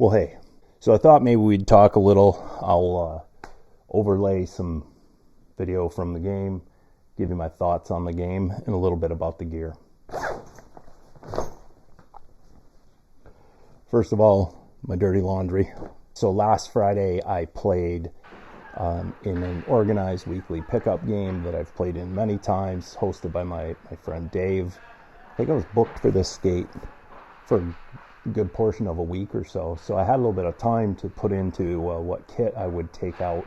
Well, hey, so I thought maybe we'd talk a little. I'll overlay some video from the game, give you my thoughts on the game, and a little bit about the gear. First of all, my dirty laundry. So last Friday I played in an organized weekly pickup game that I've played in many times, hosted by my friend Dave. I think I was booked for this skate for a good portion of a week or so. So I had a little bit of time to put into what kit I would take out.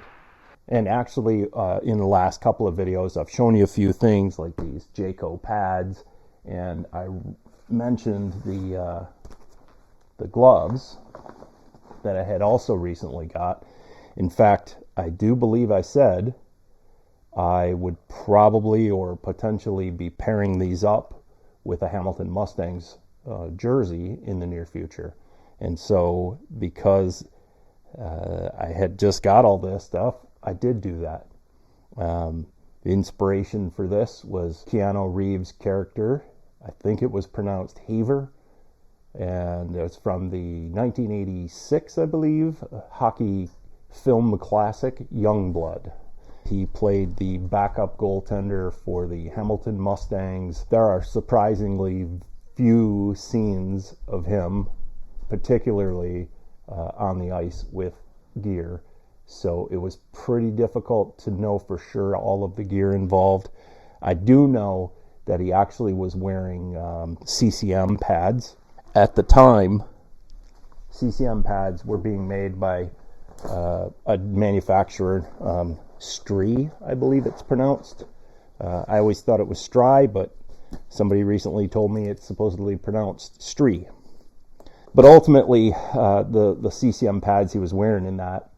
And actually, in the last couple of videos, I've shown you a few things like these Jayco pads, and I mentioned the gloves that I had also recently got. In fact, I do believe I said I would probably or potentially be pairing these up with a Hamilton Mustangs jersey in the near future. And so because I had just got all this stuff, I did do that. The inspiration for this was Keanu Reeves' character. I think it was pronounced Haver. And it's from the 1986, I believe, hockey film classic, Youngblood. He played the backup goaltender for the Hamilton Mustangs. There are surprisingly few scenes of him, particularly on the ice with gear. So it was pretty difficult to know for sure all of the gear involved. I do know that he actually was wearing CCM pads. At the time, CCM pads were being made by a manufacturer, Stree, I believe it's pronounced. I always thought it was Stry, but somebody recently told me it's supposedly pronounced Stree. But ultimately, the CCM pads he was wearing in that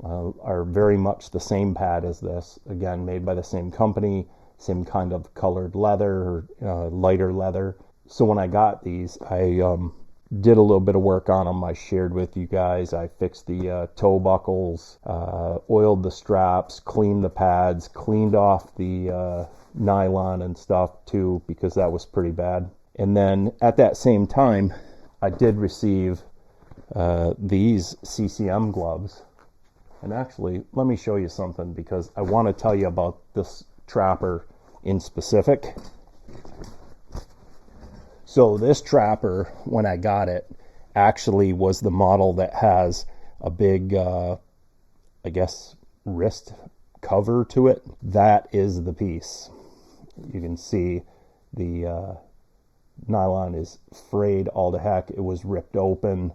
are very much the same pad as this. Again, made by the same company, same kind of colored leather, lighter leather. So when I got these, I did a little bit of work on them. I shared with you guys. I fixed the toe buckles, oiled the straps, cleaned the pads, cleaned off the nylon and stuff too, because that was pretty bad. And then at that same time, I did receive these CCM gloves. And actually, let me show you something, because I want to tell you about this trapper in specific. So this trapper, when I got it, actually was the model that has a big, I guess, wrist cover to it. That is the piece. You can see the nylon is frayed all to heck. It was ripped open.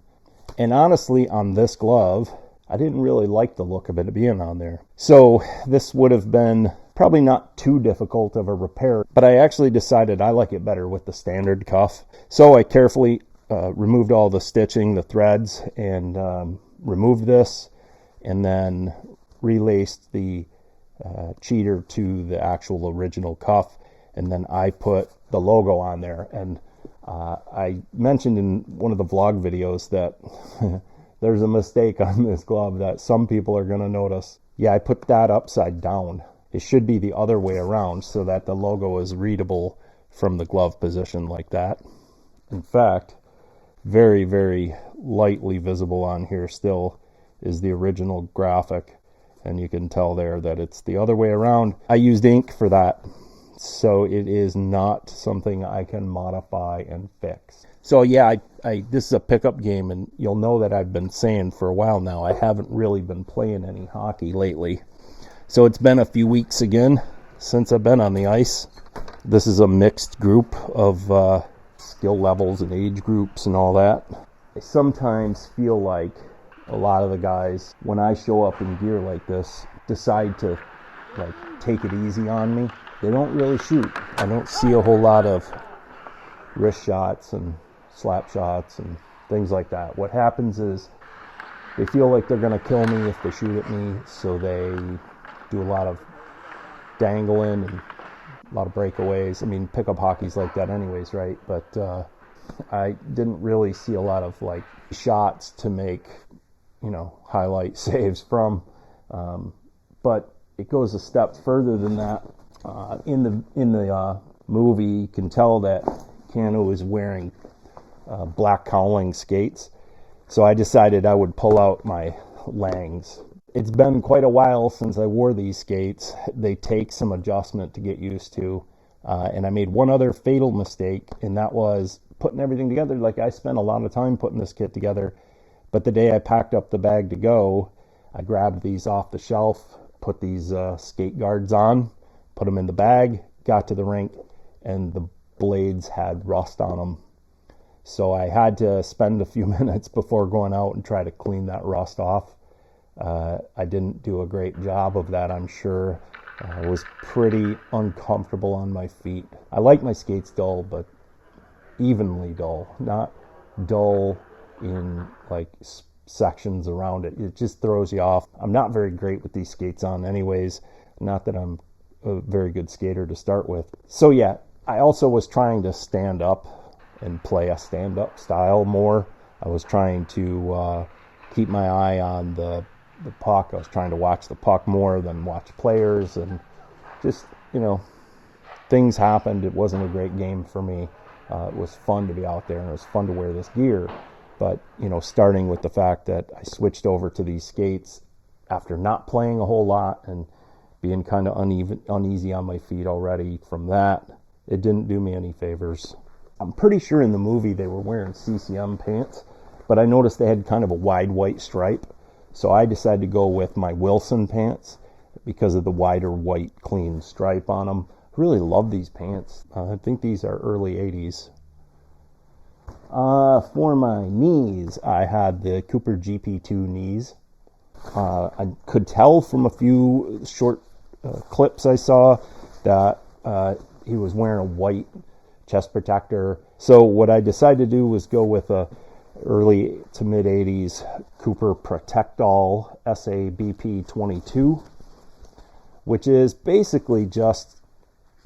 And honestly, on this glove, I didn't really like the look of it being on there. So this would have been probably not too difficult of a repair, but I actually decided I like it better with the standard cuff. So I carefully removed all the stitching, the threads, and removed this, and then relaced the cheater to the actual original cuff, and then I put the logo on there. And I mentioned in one of the vlog videos that there's a mistake on this glove that some people are going to notice. Yeah, I put that upside down. It should be the other way around so that the logo is readable from the glove position like that. In fact, very, very lightly visible on here still is the original graphic. And you can tell there that it's the other way around. I used ink for that, so it is not something I can modify and fix. So yeah, this is a pickup game, and you'll know that I've been saying for a while now I haven't really been playing any hockey lately. So it's been a few weeks again since I've been on the ice. This is a mixed group of skill levels and age groups and all that. I sometimes feel like a lot of the guys, when I show up in gear like this, decide to take it easy on me. They don't really shoot. I don't see a whole lot of wrist shots and slap shots and things like that. What happens is they feel like they're going to kill me if they shoot at me, so they do a lot of dangling and a lot of breakaways. I mean, pickup hockey's like that anyways, right? But I didn't really see a lot of shots to make, highlight saves from. But it goes a step further than that. In the movie, you can tell that Keanu is wearing black cowling skates. So I decided I would pull out my Langs. It's been quite a while since I wore these skates. They take some adjustment to get used to. And I made one other fatal mistake, and that was putting everything together. Like, I spent a lot of time putting this kit together, but the day I packed up the bag to go, I grabbed these off the shelf, put these skate guards on, put them in the bag, got to the rink, and the blades had rust on them. So I had to spend a few minutes before going out and try to clean that rust off. I didn't do a great job of that, I'm sure. I was pretty uncomfortable on my feet. I like my skates dull, but evenly dull, not dull in like sections around it. It just throws you off. I'm not very great with these skates on anyways. Not that I'm a very good skater to start with. So yeah, I also was trying to stand up and play a stand-up style more. I was trying to keep my eye on the puck. I was trying to watch the puck more than watch players, and just, things happened. It wasn't a great game for me. It was fun to be out there, and it was fun to wear this gear. But, starting with the fact that I switched over to these skates after not playing a whole lot and being kind of uneasy on my feet already from that, it didn't do me any favors. I'm pretty sure in the movie they were wearing CCM pants, but I noticed they had kind of a wide white stripe. So I decided to go with my Wilson pants because of the wider white clean stripe on them. I really love these pants. I think these are early 80s. For my knees, I had the Cooper GP2 knees. I could tell from a few short clips I saw that he was wearing a white chest protector. So what I decided to do was go with a early to mid 80s Cooper Protect-All SABP 22, which is basically just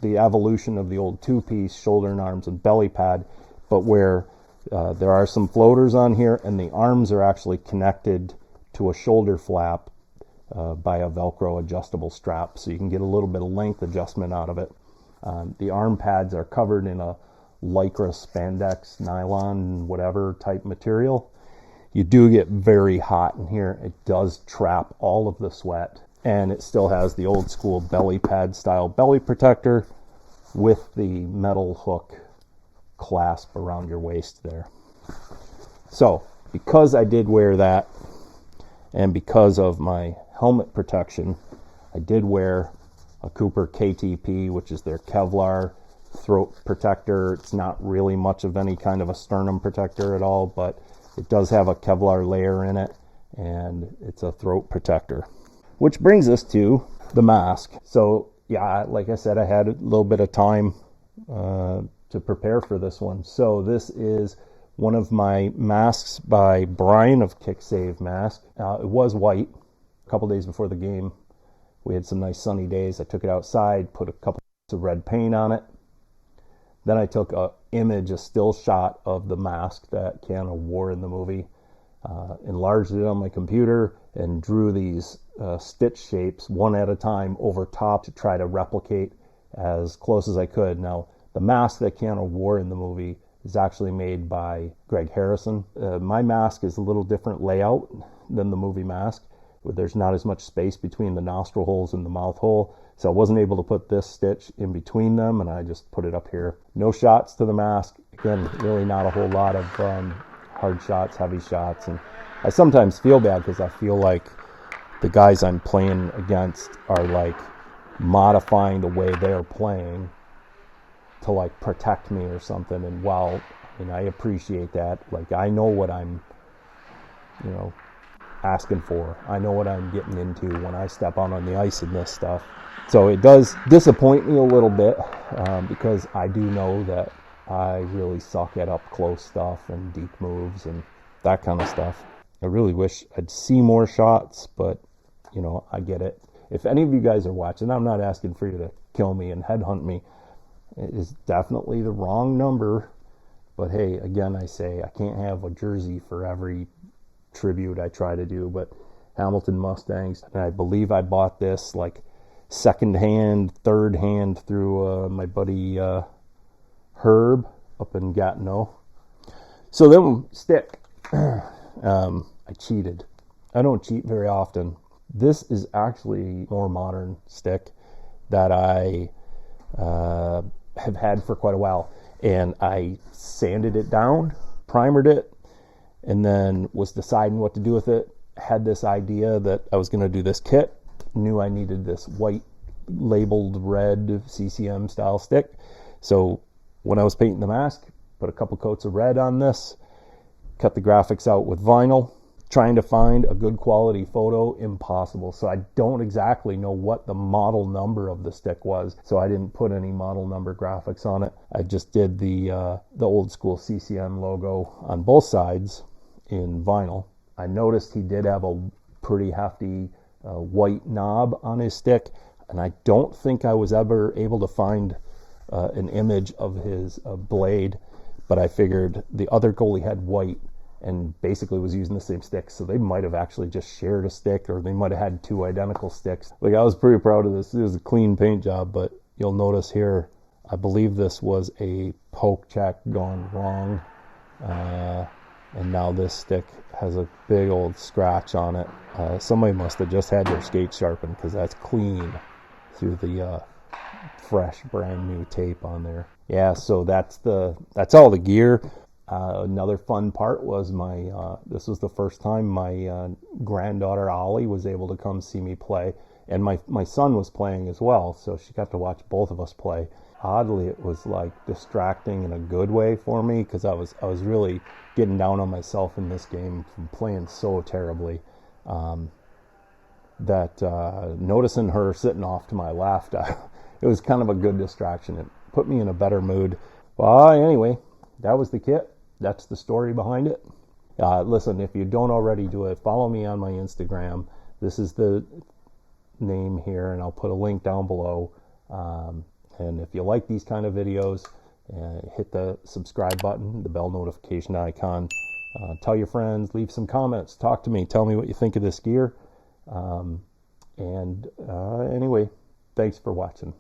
the evolution of the old two-piece shoulder and arms and belly pad, but where there are some floaters on here, and the arms are actually connected to a shoulder flap by a Velcro adjustable strap, so you can get a little bit of length adjustment out of it. The arm pads are covered in a Lycra spandex, nylon, whatever type material. You do get very hot in here. It does trap all of the sweat, and it still has the old school belly pad style belly protector with the metal hook clasp around your waist there. So because I did wear that, and because of my helmet protection, I did wear a Cooper KTP, which is their Kevlar throat protector. It's not really much of any kind of a sternum protector at all, but it does have a Kevlar layer in it, and it's a throat protector. Which brings us to the mask. So yeah, like I said, I had a little bit of time to prepare for this one. So this is one of my masks by Brian of Kick Save Mask. It was white. A couple days before the game, we had some nice sunny days. I took it outside, put a couple of red paint on it. Then I took a still shot of the mask that Keanu wore in the movie, enlarged it on my computer, and drew these stitch shapes one at a time over top to try to replicate as close as I could. Now, the mask that Keanu wore in the movie is actually made by Greg Harrison. My mask is a little different layout than the movie mask, where there's not as much space between the nostril holes and the mouth hole. So I wasn't able to put this stitch in between them, and I just put it up here. No shots to the mask. Again, really not a whole lot of hard shots, heavy shots. And I sometimes feel bad because I feel like the guys I'm playing against are like modifying the way they're playing to like protect me or something. And while I appreciate that, like I know what I'm, asking for. I know what I'm getting into when I step out on the ice in this stuff. So it does disappoint me a little bit because I do know that I really suck at up close stuff and deep moves and that kind of stuff. I really wish I'd see more shots, but I get it. If any of you guys are watching, I'm not asking for you to kill me and headhunt me. It is definitely the wrong number, but hey, again, I say I can't have a jersey for every tribute I try to do. But Hamilton Mustangs, and I believe I bought this like second hand, third hand through my buddy Herb up in Gatineau. So then stick. I cheated. I don't cheat very often. This is actually a more modern stick that I have had for quite a while. And I sanded it down, primered it, and then was deciding what to do with it. Had this idea that I was going to do this kit. Knew I needed this white labeled red CCM style stick. So when I was painting the mask, put a couple coats of red on this, cut the graphics out with vinyl. Trying to find a good quality photo, impossible. So I don't exactly know what the model number of the stick was, so I didn't put any model number graphics on it. I just did the old school CCM logo on both sides in vinyl. I noticed he did have a pretty hefty white knob on his stick, and I don't think I was ever able to find an image of his blade, but I figured the other goalie had white and basically was using the same stick, so they might have actually just shared a stick, or they might have had two identical sticks. Like, I was pretty proud of this. It was a clean paint job, but you'll notice here, I believe this was a poke check gone wrong, and now this stick has a big old scratch on it. Somebody must have just had their skates sharpened, because that's clean through the fresh brand new tape on there. Yeah, so that's all the gear. Another fun part was this was the first time my granddaughter Ollie was able to come see me play, and my son was playing as well, so she got to watch both of us play. Oddly, it was like distracting in a good way for me, because I was really getting down on myself in this game from playing so terribly, that noticing her sitting off to my left, it was kind of a good distraction. It put me in a better mood. Well, anyway, that was the kit. That's the story behind it. Listen, if you don't already do it, follow me on my Instagram. This is the name here, and I'll put a link down below. And if you like these kind of videos, hit the subscribe button, the bell notification icon. Tell your friends, leave some comments, talk to me, tell me what you think of this gear. Anyway, thanks for watching.